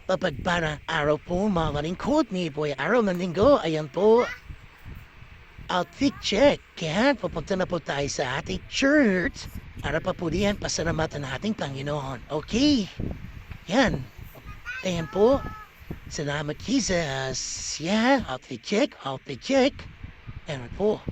Mapagparang araw po mga lingkod ni Boy Araw ng Linggo. Ayan po, outfit check. Kaya pupunta na po tayo sa ating church para pa po diyan pasalamatan ng ating Panginoon. Okay, yan. Ayan po. Salamat Jesus. Yan, outfit check, outfit check. Ayan po.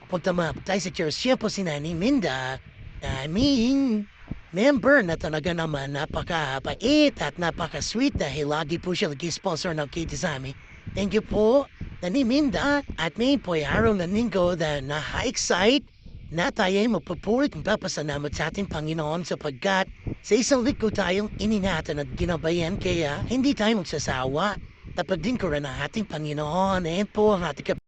Pupunta mga tayo sa church. Siya po si Nani Minda. Aming member na talaga naman napaka-bait at napaka-sweet dahil lagi po siya nag-sponsor ng Katie sa amin. Thank you po, Nani Minda, at may po ay araw ng linggo na na-excite na tayo ay mapupulit ng papasalamat sa ating Panginoon sapagkat sa isang linggo tayong ininatan at ginabayan kaya hindi tayo magsasawa. Tapag din ko rin ang ating Panginoon. Ayan po ang ating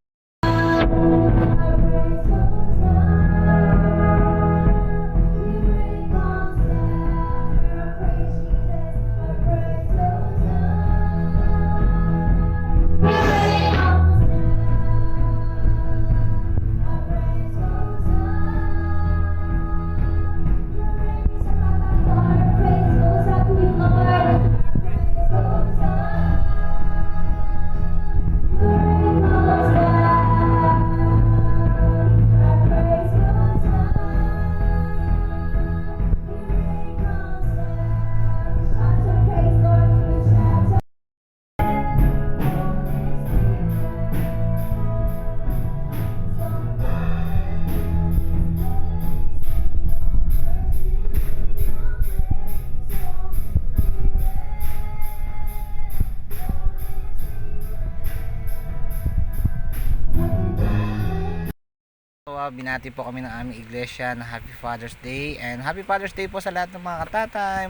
binati po kami ng aming iglesia na Happy Father's Day, and Happy Father's Day po sa lahat ng mga katatay.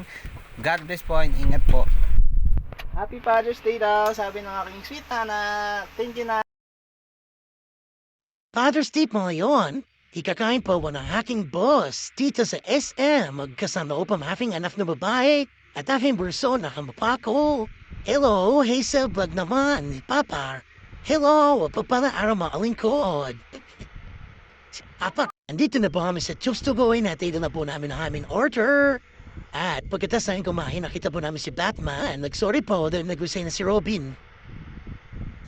God bless po and ingat po. Happy Father's Day daw, sabi ng aking sweet anak. Thank you na. Father's Day mo ngayon. Ikakain po ng aking boss dito sa SM. Magkasama ko pa aking anak na babae at aking burso na kamapa ko. Hello, Hazel Vlog naman, Papa. Hello, pala araw mga lingkod. Papa, andito na po kami sa Chops to Go. Natin na po namin ang aming order. At pagkatapos namin kumain, nakita po namin si Batman. Nag-sorry po dahil nag-usay na si Robin.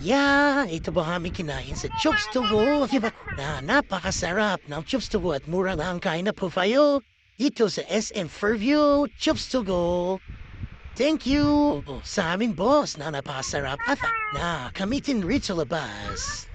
Yeah, ito po kami kinain sa Chops to Go. Diba? Na napakasarap ng Chops to Go at mura lang kain na po kayo. Ito sa SM Fairview, Chops to Go. Thank you sa aming boss na napakasarap at na kamitin rin sa labas.